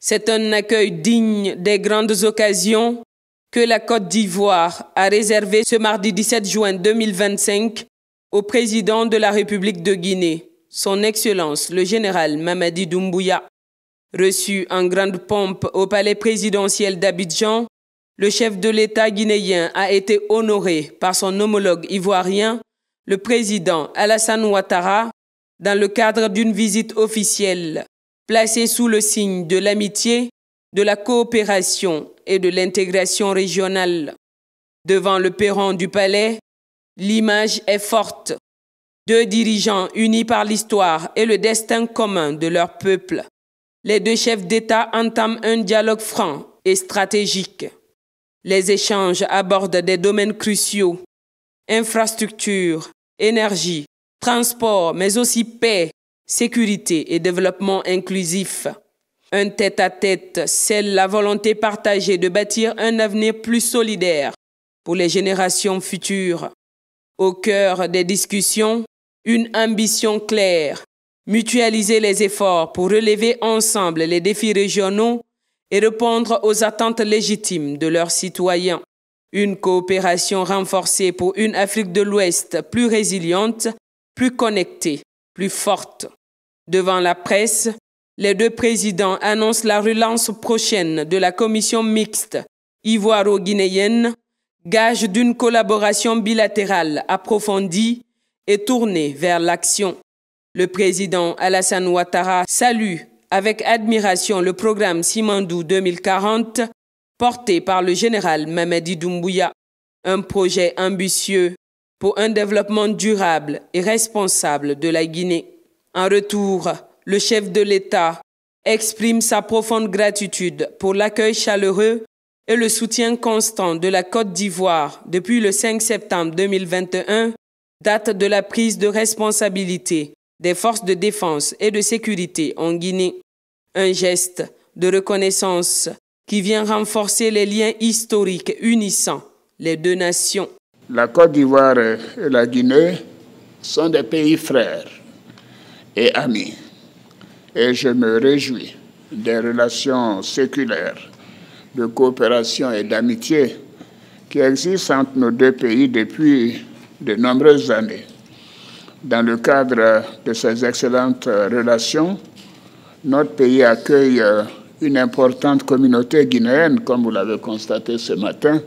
C'est un accueil digne des grandes occasions que la Côte d'Ivoire a réservé ce mardi 17 juin 2025 au président de la République de Guinée, son Excellence le général Mamadi Doumbouya. Reçu en grande pompe au palais présidentiel d'Abidjan, le chef de l'État guinéen a été honoré par son homologue ivoirien, le président Alassane Ouattara, dans le cadre d'une visite officielle placée sous le signe de l'amitié, de la coopération et de l'intégration régionale. Devant le perron du palais, l'image est forte. Deux dirigeants unis par l'histoire et le destin commun de leur peuple. Les deux chefs d'État entament un dialogue franc et stratégique. Les échanges abordent des domaines cruciaux, infrastructures, énergie, transport, mais aussi paix, sécurité et développement inclusif. Un tête-à-tête scelle la volonté partagée de bâtir un avenir plus solidaire pour les générations futures. Au cœur des discussions, une ambition claire. Mutualiser les efforts pour relever ensemble les défis régionaux et répondre aux attentes légitimes de leurs citoyens. Une coopération renforcée pour une Afrique de l'Ouest plus résiliente, plus connectée, plus forte. Devant la presse, les deux présidents annoncent la relance prochaine de la commission mixte ivoiro-guinéenne, gage d'une collaboration bilatérale approfondie et tournée vers l'action. Le président Alassane Ouattara salue avec admiration le programme Simandou 2040 porté par le général Mamadi Doumbouya, un projet ambitieux pour un développement durable et responsable de la Guinée. En retour, le chef de l'État exprime sa profonde gratitude pour l'accueil chaleureux et le soutien constant de la Côte d'Ivoire depuis le 5 septembre 2021, date de la prise de responsabilité des forces de défense et de sécurité en Guinée. Un geste de reconnaissance qui vient renforcer les liens historiques unissant les deux nations. La Côte d'Ivoire et la Guinée sont des pays frères et amis. Et je me réjouis des relations séculaires, de coopération et d'amitié qui existent entre nos deux pays depuis de nombreuses années. Dans le cadre de ces excellentes relations, notre pays accueille une importante communauté guinéenne, comme vous l'avez constaté ce matin,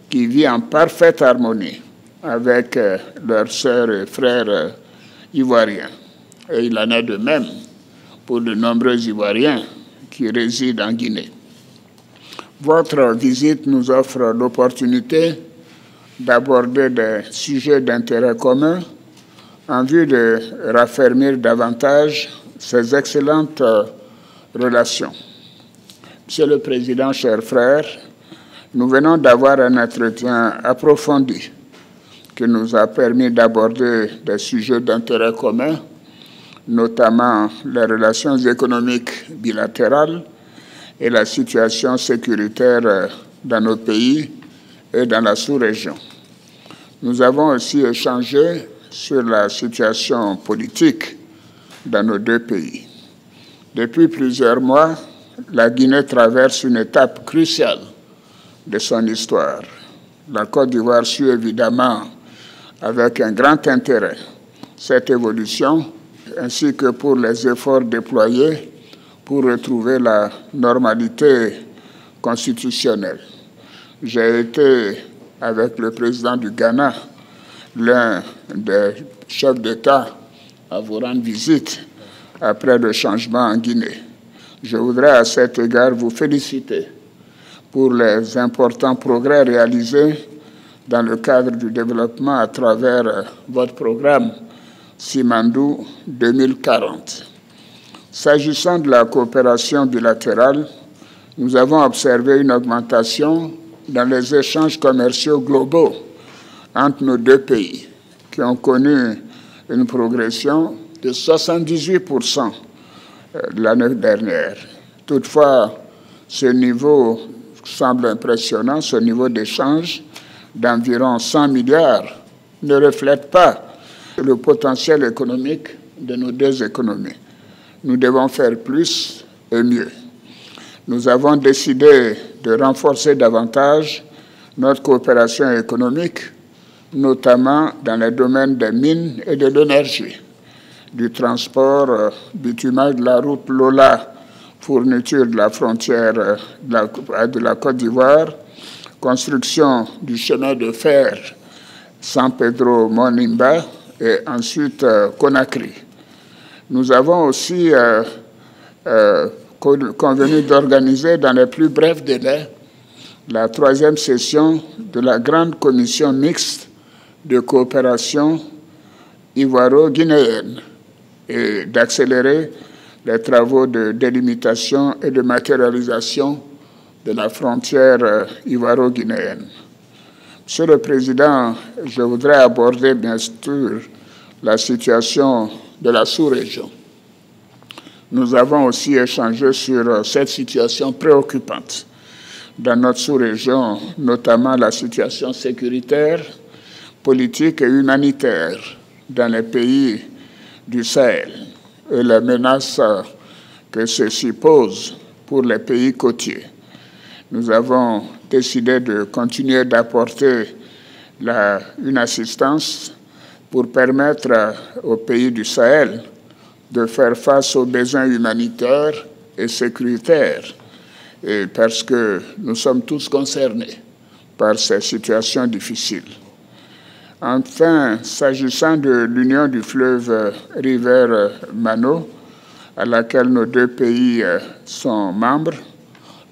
qui vit en parfaite harmonie avec leurs sœurs et frères ivoiriens. Et il en est de même pour de nombreux Ivoiriens qui résident en Guinée. Votre visite nous offre l'opportunité d'aborder des sujets d'intérêt commun en vue de raffermir davantage ces excellentes relations. Monsieur le Président, chers frères, nous venons d'avoir un entretien approfondi qui nous a permis d'aborder des sujets d'intérêt commun, notamment les relations économiques bilatérales et la situation sécuritaire dans nos pays et dans la sous-région. Nous avons aussi échangé sur la situation politique dans nos deux pays. Depuis plusieurs mois, la Guinée traverse une étape cruciale de son histoire. La Côte d'Ivoire suit évidemment avec un grand intérêt cette évolution, ainsi que pour les efforts déployés pour retrouver la normalité constitutionnelle. J'ai été, avec le président du Ghana, l'un des chefs d'État à vous rendre visite après le changement en Guinée. Je voudrais à cet égard vous féliciter pour les importants progrès réalisés dans le cadre du développement à travers votre programme Simandou 2040. S'agissant de la coopération bilatérale, nous avons observé une augmentation dans les échanges commerciaux globaux entre nos deux pays, qui ont connu une progression de 78% l'année dernière. Toutefois, ce niveau semble impressionnant, ce niveau d'échange d'environ 100 milliards ne reflète pas le potentiel économique de nos deux économies. Nous devons faire plus et mieux. nous avons décidé de renforcer davantage notre coopération économique, notamment dans les domaines des mines et de l'énergie, du transport, bitumage de la route Lola, fourniture de la frontière de la Côte d'Ivoire, construction du chemin de fer San Pedro-Monimba et ensuite Conakry. Nous avons aussi convenu d'organiser dans les plus brefs délais la 3e session de la grande commission mixte de coopération ivoiro-guinéenne et d'accélérer les travaux de délimitation et de matérialisation de la frontière ivoiro-guinéenne. Monsieur le Président, je voudrais aborder bien sûr la situation de la sous-région. Nous avons aussi échangé sur cette situation préoccupante dans notre sous-région, notamment la situation sécuritaire, politique et humanitaire dans les pays du Sahel et les menaces que ceci pose pour les pays côtiers. Nous avons décidé de continuer d'apporter une assistance pour permettre aux pays du Sahel de faire face aux besoins humanitaires et sécuritaires, et parce que nous sommes tous concernés par ces situations difficiles. Enfin, s'agissant de l'Union du fleuve River-Mano, à laquelle nos 2 pays sont membres,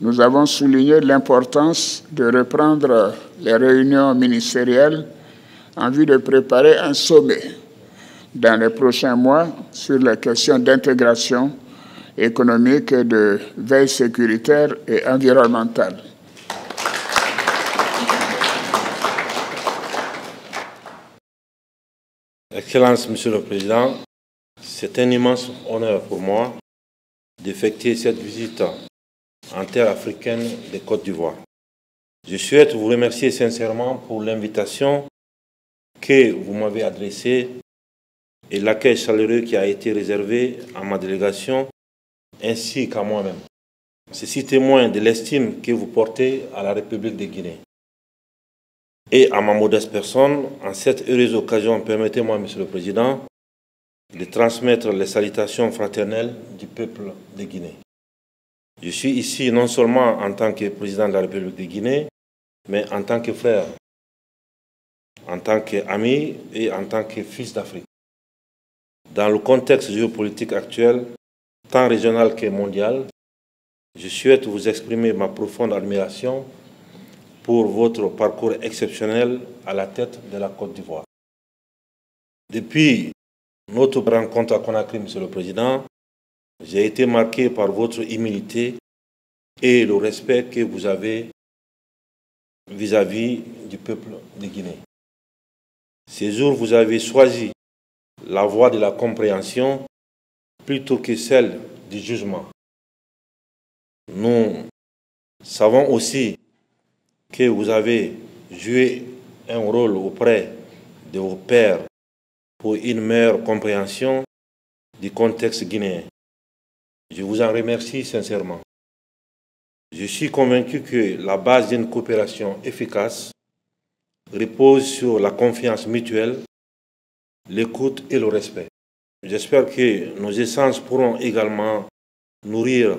nous avons souligné l'importance de reprendre les réunions ministérielles en vue de préparer un sommet dans les prochains mois sur les questions d'intégration économique et de veille sécuritaire et environnementale. Excellence, Monsieur le Président, c'est un immense honneur pour moi d'effectuer cette visite en terre africaine des Côtes d'Ivoire. Je souhaite vous remercier sincèrement pour l'invitation que vous m'avez adressée et l'accueil chaleureux qui a été réservé à ma délégation ainsi qu'à moi-même. Ceci témoigne de l'estime que vous portez à la République de Guinée. Et à ma modeste personne, en cette heureuse occasion, permettez-moi, Monsieur le Président, de transmettre les salutations fraternelles du peuple de Guinée. Je suis ici non seulement en tant que président de la République de Guinée, mais en tant que frère, en tant qu'ami et en tant que fils d'Afrique. Dans le contexte géopolitique actuel, tant régional que mondial, je souhaite vous exprimer ma profonde admiration pour votre parcours exceptionnel à la tête de la Côte d'Ivoire. Depuis notre rencontre à Conakry, Monsieur le Président, j'ai été marqué par votre humilité et le respect que vous avez vis-à-vis du peuple de Guinée. Ces jours, vous avez choisi la voie de la compréhension plutôt que celle du jugement. Nous savons aussi que vous avez joué un rôle auprès de vos pairs pour une meilleure compréhension du contexte guinéen. Je vous en remercie sincèrement. Je suis convaincu que la base d'une coopération efficace repose sur la confiance mutuelle, l'écoute et le respect. J'espère que nos échanges pourront également nourrir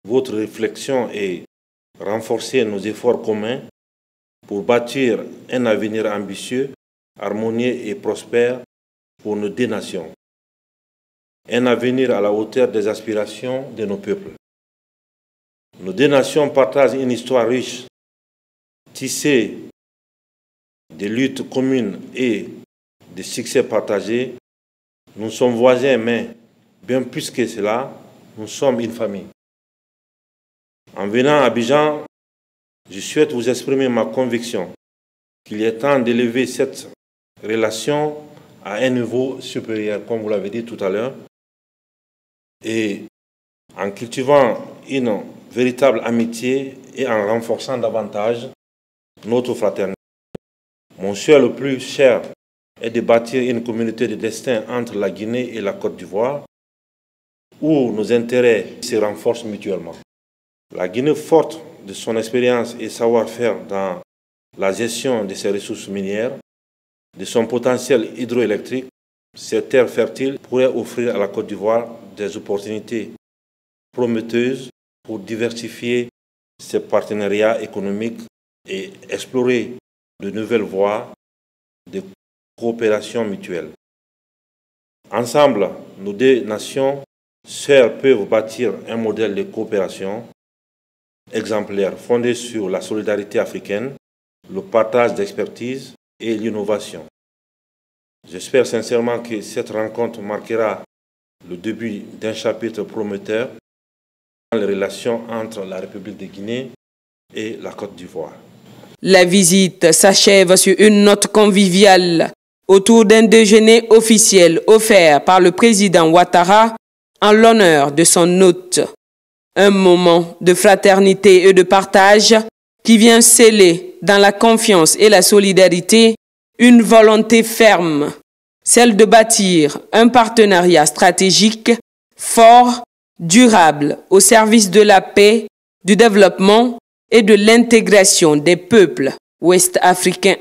votre réflexion et renforcer nos efforts communs pour bâtir un avenir ambitieux, harmonieux et prospère pour nos 2 nations. Un avenir à la hauteur des aspirations de nos peuples. Nos 2 nations partagent une histoire riche, tissée de luttes communes et de succès partagés. Nous sommes voisins, mais bien plus que cela, nous sommes une famille. En venant à Abidjan, je souhaite vous exprimer ma conviction qu'il est temps d'élever cette relation à un niveau supérieur, comme vous l'avez dit tout à l'heure, et en cultivant une véritable amitié et en renforçant davantage notre fraternité. Mon souhait le plus cher est de bâtir une communauté de destin entre la Guinée et la Côte d'Ivoire, où nos intérêts se renforcent mutuellement. La Guinée, forte de son expérience et savoir-faire dans la gestion de ses ressources minières, de son potentiel hydroélectrique, ces terres fertiles pourraient offrir à la Côte d'Ivoire des opportunités prometteuses pour diversifier ses partenariats économiques et explorer de nouvelles voies de coopération mutuelle. Ensemble, nos deux nations sœurs peuvent bâtir un modèle de coopération exemplaire fondé sur la solidarité africaine, le partage d'expertise et l'innovation. J'espère sincèrement que cette rencontre marquera le début d'un chapitre prometteur dans les relations entre la République de Guinée et la Côte d'Ivoire. La visite s'achève sur une note conviviale autour d'un déjeuner officiel offert par le président Ouattara en l'honneur de son hôte. Un moment de fraternité et de partage qui vient sceller dans la confiance et la solidarité une volonté ferme, celle de bâtir un partenariat stratégique fort, durable, au service de la paix, du développement et de l'intégration des peuples ouest-africains.